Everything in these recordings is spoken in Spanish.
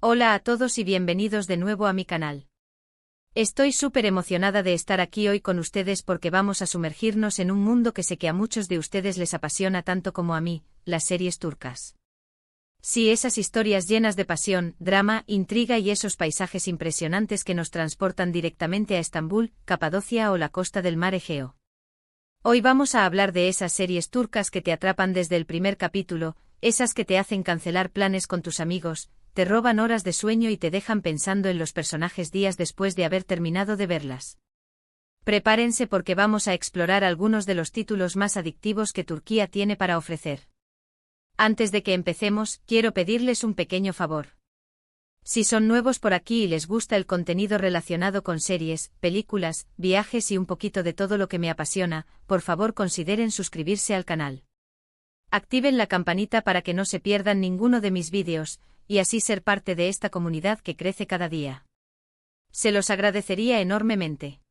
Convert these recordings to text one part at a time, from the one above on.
Hola a todos y bienvenidos de nuevo a mi canal. Estoy súper emocionada de estar aquí hoy con ustedes porque vamos a sumergirnos en un mundo que sé que a muchos de ustedes les apasiona tanto como a mí, las series turcas. Sí, esas historias llenas de pasión, drama, intriga y esos paisajes impresionantes que nos transportan directamente a Estambul, Capadocia o la costa del mar Egeo. Hoy vamos a hablar de esas series turcas que te atrapan desde el primer capítulo, esas que te hacen cancelar planes con tus amigos, te roban horas de sueño y te dejan pensando en los personajes días después de haber terminado de verlas. Prepárense porque vamos a explorar algunos de los títulos más adictivos que Turquía tiene para ofrecer. Antes de que empecemos, quiero pedirles un pequeño favor. Si son nuevos por aquí y les gusta el contenido relacionado con series, películas, viajes y un poquito de todo lo que me apasiona, por favor consideren suscribirse al canal. Activen la campanita para que no se pierdan ninguno de mis vídeos, y así ser parte de esta comunidad que crece cada día. Se los agradecería enormemente.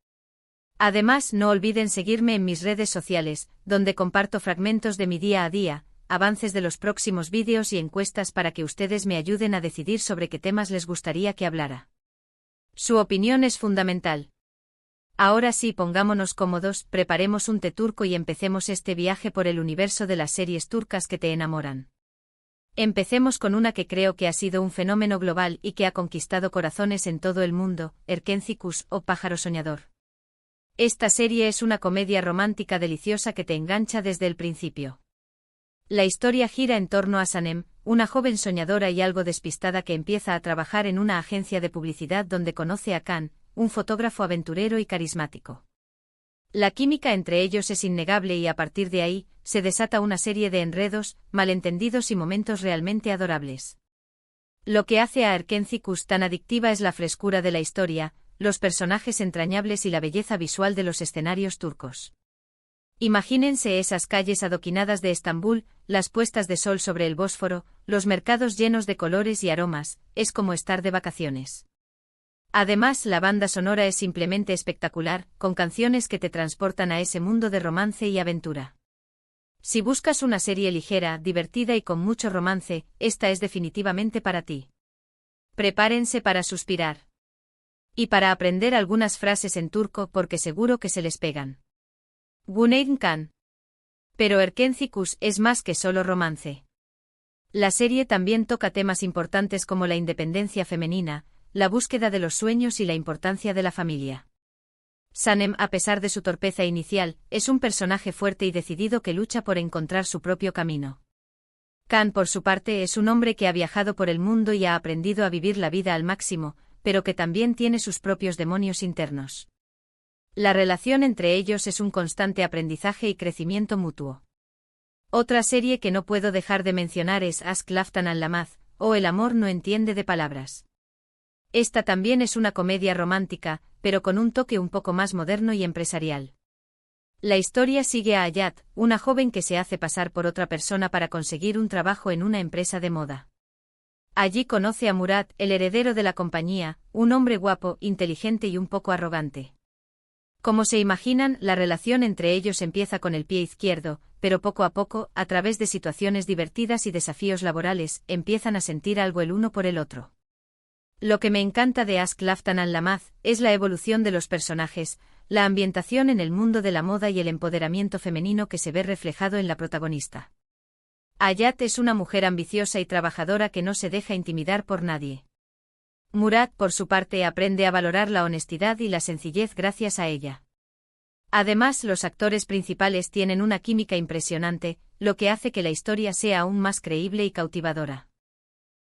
Además, no olviden seguirme en mis redes sociales, donde comparto fragmentos de mi día a día, avances de los próximos vídeos y encuestas para que ustedes me ayuden a decidir sobre qué temas les gustaría que hablara. Su opinión es fundamental. Ahora sí, pongámonos cómodos, preparemos un té turco y empecemos este viaje por el universo de las series turcas que te enamoran. Empecemos con una que creo que ha sido un fenómeno global y que ha conquistado corazones en todo el mundo, Erkenci o Pájaro Soñador. Esta serie es una comedia romántica deliciosa que te engancha desde el principio. La historia gira en torno a Sanem, una joven soñadora y algo despistada que empieza a trabajar en una agencia de publicidad donde conoce a Can, un fotógrafo aventurero y carismático. La química entre ellos es innegable y a partir de ahí, se desata una serie de enredos, malentendidos y momentos realmente adorables. Lo que hace a Erkenci tan adictiva es la frescura de la historia, los personajes entrañables y la belleza visual de los escenarios turcos. Imagínense esas calles adoquinadas de Estambul, las puestas de sol sobre el Bósforo, los mercados llenos de colores y aromas, es como estar de vacaciones. Además, la banda sonora es simplemente espectacular, con canciones que te transportan a ese mundo de romance y aventura. Si buscas una serie ligera, divertida y con mucho romance, esta es definitivamente para ti. Prepárense para suspirar. Y para aprender algunas frases en turco porque seguro que se les pegan. Günaydın Can. Pero Erkenci es más que solo romance. La serie también toca temas importantes como la independencia femenina, la búsqueda de los sueños y la importancia de la familia. Sanem, a pesar de su torpeza inicial, es un personaje fuerte y decidido que lucha por encontrar su propio camino. Can, por su parte, es un hombre que ha viajado por el mundo y ha aprendido a vivir la vida al máximo, pero que también tiene sus propios demonios internos. La relación entre ellos es un constante aprendizaje y crecimiento mutuo. Otra serie que no puedo dejar de mencionar es Aşk Laftan Anlamaz, o El amor no entiende de palabras. Esta también es una comedia romántica, pero con un toque un poco más moderno y empresarial. La historia sigue a Hayat, una joven que se hace pasar por otra persona para conseguir un trabajo en una empresa de moda. Allí conoce a Murat, el heredero de la compañía, un hombre guapo, inteligente y un poco arrogante. Como se imaginan, la relación entre ellos empieza con el pie izquierdo, pero poco a poco, a través de situaciones divertidas y desafíos laborales, empiezan a sentir algo el uno por el otro. Lo que me encanta de Aşk Laftan Anlamaz es la evolución de los personajes, la ambientación en el mundo de la moda y el empoderamiento femenino que se ve reflejado en la protagonista. Hayat es una mujer ambiciosa y trabajadora que no se deja intimidar por nadie. Murat, por su parte, aprende a valorar la honestidad y la sencillez gracias a ella. Además, los actores principales tienen una química impresionante, lo que hace que la historia sea aún más creíble y cautivadora.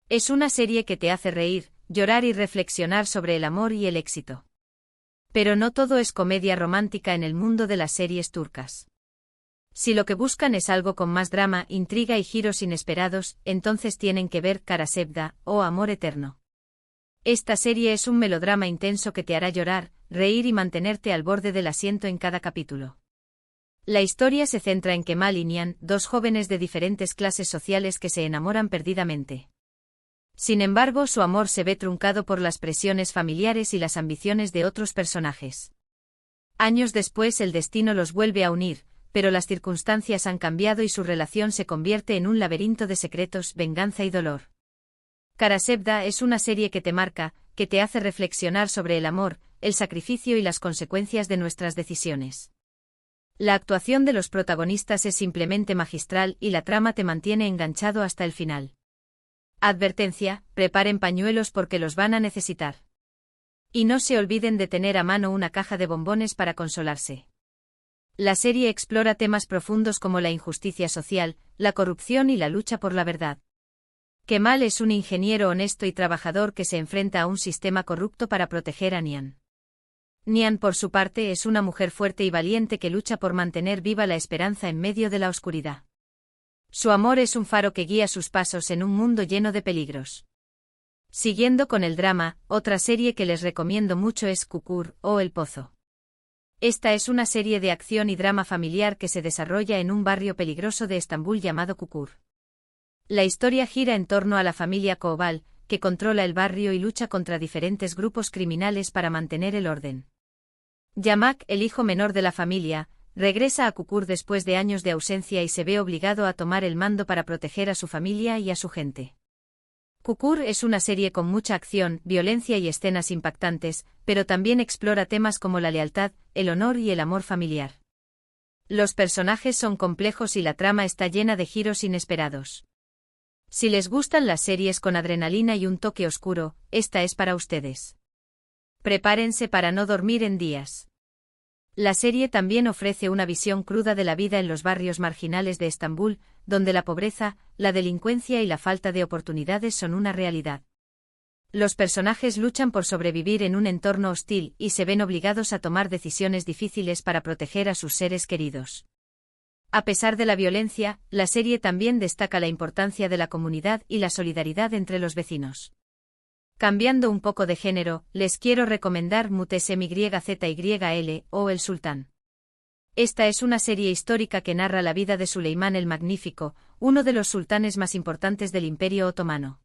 Es una serie que te hace reír, llorar y reflexionar sobre el amor y el éxito. Pero no todo es comedia romántica en el mundo de las series turcas. Si lo que buscan es algo con más drama, intriga y giros inesperados, entonces tienen que ver Kara Sevda, o Amor Eterno. Esta serie es un melodrama intenso que te hará llorar, reír y mantenerte al borde del asiento en cada capítulo. La historia se centra en Kemal y Nihan, dos jóvenes de diferentes clases sociales que se enamoran perdidamente. Sin embargo, su amor se ve truncado por las presiones familiares y las ambiciones de otros personajes. Años después el destino los vuelve a unir, pero las circunstancias han cambiado y su relación se convierte en un laberinto de secretos, venganza y dolor. Karasevda es una serie que te marca, que te hace reflexionar sobre el amor, el sacrificio y las consecuencias de nuestras decisiones. La actuación de los protagonistas es simplemente magistral y la trama te mantiene enganchado hasta el final. Advertencia: preparen pañuelos porque los van a necesitar. Y no se olviden de tener a mano una caja de bombones para consolarse. La serie explora temas profundos como la injusticia social, la corrupción y la lucha por la verdad. Kemal es un ingeniero honesto y trabajador que se enfrenta a un sistema corrupto para proteger a Nihan. Nihan, por su parte, es una mujer fuerte y valiente que lucha por mantener viva la esperanza en medio de la oscuridad. Su amor es un faro que guía sus pasos en un mundo lleno de peligros. Siguiendo con el drama, otra serie que les recomiendo mucho es Kukur, o El Pozo. Esta es una serie de acción y drama familiar que se desarrolla en un barrio peligroso de Estambul llamado Kukur. La historia gira en torno a la familia Koval, que controla el barrio y lucha contra diferentes grupos criminales para mantener el orden. Yamak, el hijo menor de la familia, regresa a Kukur después de años de ausencia y se ve obligado a tomar el mando para proteger a su familia y a su gente. Kukur es una serie con mucha acción, violencia y escenas impactantes, pero también explora temas como la lealtad, el honor y el amor familiar. Los personajes son complejos y la trama está llena de giros inesperados. Si les gustan las series con adrenalina y un toque oscuro, esta es para ustedes. Prepárense para no dormir en días. La serie también ofrece una visión cruda de la vida en los barrios marginales de Estambul, donde la pobreza, la delincuencia y la falta de oportunidades son una realidad. Los personajes luchan por sobrevivir en un entorno hostil y se ven obligados a tomar decisiones difíciles para proteger a sus seres queridos. A pesar de la violencia, la serie también destaca la importancia de la comunidad y la solidaridad entre los vecinos. Cambiando un poco de género, les quiero recomendar Mutesemyzyl o El Sultán. Esta es una serie histórica que narra la vida de Suleimán el Magnífico, uno de los sultanes más importantes del Imperio Otomano.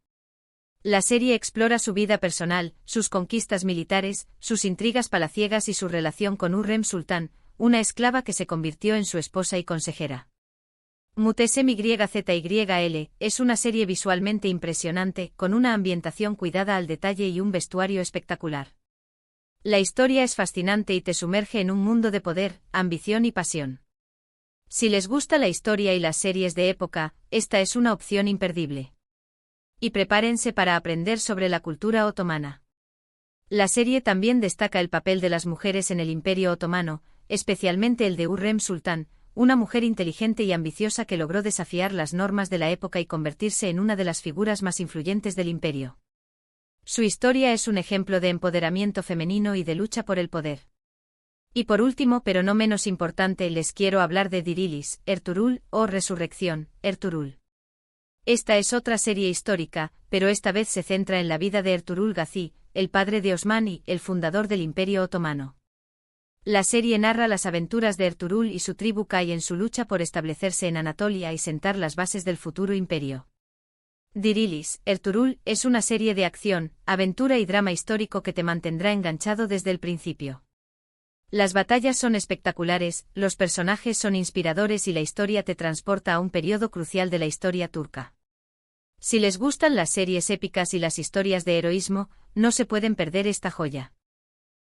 La serie explora su vida personal, sus conquistas militares, sus intrigas palaciegas y su relación con Hürrem Sultán, una esclava que se convirtió en su esposa y consejera. Mutesemyzyl es una serie visualmente impresionante, con una ambientación cuidada al detalle y un vestuario espectacular. La historia es fascinante y te sumerge en un mundo de poder, ambición y pasión. Si les gusta la historia y las series de época, esta es una opción imperdible. Y prepárense para aprender sobre la cultura otomana. La serie también destaca el papel de las mujeres en el Imperio Otomano, especialmente el de Hürrem Sultán, una mujer inteligente y ambiciosa que logró desafiar las normas de la época y convertirse en una de las figuras más influyentes del imperio. Su historia es un ejemplo de empoderamiento femenino y de lucha por el poder. Y por último, pero no menos importante, les quiero hablar de Dirilis, Ertuğrul, o Resurrección, Ertuğrul. Esta es otra serie histórica, pero esta vez se centra en la vida de Ertuğrul Gazi, el padre de Osman y el fundador del Imperio Otomano. La serie narra las aventuras de Ertuğrul y su tribu Kay en su lucha por establecerse en Anatolia y sentar las bases del futuro imperio. Dirilis, Ertuğrul, es una serie de acción, aventura y drama histórico que te mantendrá enganchado desde el principio. Las batallas son espectaculares, los personajes son inspiradores y la historia te transporta a un periodo crucial de la historia turca. Si les gustan las series épicas y las historias de heroísmo, no se pueden perder esta joya.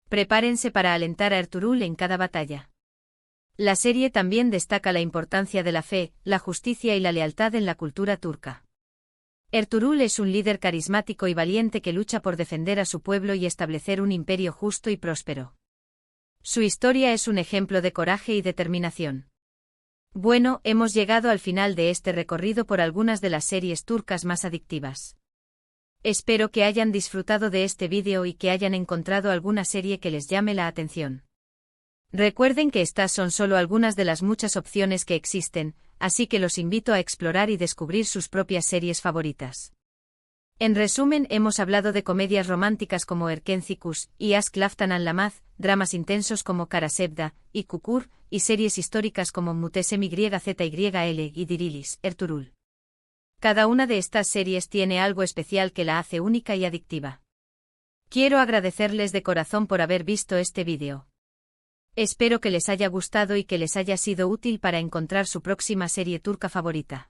Prepárense para alentar a Ertuğrul en cada batalla. La serie también destaca la importancia de la fe, la justicia y la lealtad en la cultura turca. Ertuğrul es un líder carismático y valiente que lucha por defender a su pueblo y establecer un imperio justo y próspero. Su historia es un ejemplo de coraje y determinación. Bueno, hemos llegado al final de este recorrido por algunas de las series turcas más adictivas. Espero que hayan disfrutado de este vídeo y que hayan encontrado alguna serie que les llame la atención. Recuerden que estas son solo algunas de las muchas opciones que existen, así que los invito a explorar y descubrir sus propias series favoritas. En resumen, hemos hablado de comedias románticas como Erkencikus y Aşk Laftan Anlamaz, dramas intensos como Karasevda y Kukur, y series históricas como Mutesemyzyl y Dirilis, Ertuğrul. Cada una de estas series tiene algo especial que la hace única y adictiva. Quiero agradecerles de corazón por haber visto este vídeo. Espero que les haya gustado y que les haya sido útil para encontrar su próxima serie turca favorita.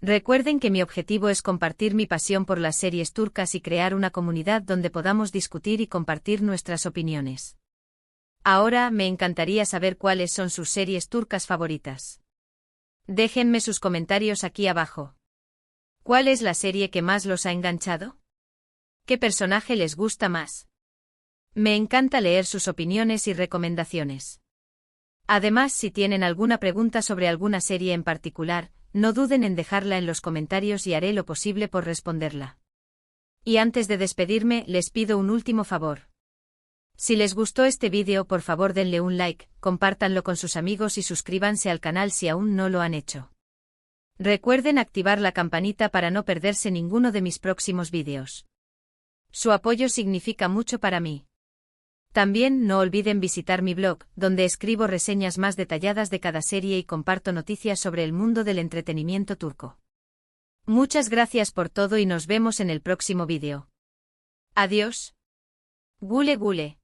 Recuerden que mi objetivo es compartir mi pasión por las series turcas y crear una comunidad donde podamos discutir y compartir nuestras opiniones. Ahora me encantaría saber cuáles son sus series turcas favoritas. Déjenme sus comentarios aquí abajo. ¿Cuál es la serie que más los ha enganchado? ¿Qué personaje les gusta más? Me encanta leer sus opiniones y recomendaciones. Además, si tienen alguna pregunta sobre alguna serie en particular, no duden en dejarla en los comentarios y haré lo posible por responderla. Y antes de despedirme, les pido un último favor. Si les gustó este vídeo, por favor denle un like, compártanlo con sus amigos y suscríbanse al canal si aún no lo han hecho. Recuerden activar la campanita para no perderse ninguno de mis próximos vídeos. Su apoyo significa mucho para mí. También no olviden visitar mi blog, donde escribo reseñas más detalladas de cada serie y comparto noticias sobre el mundo del entretenimiento turco. Muchas gracias por todo y nos vemos en el próximo vídeo. Adiós. Güle güle.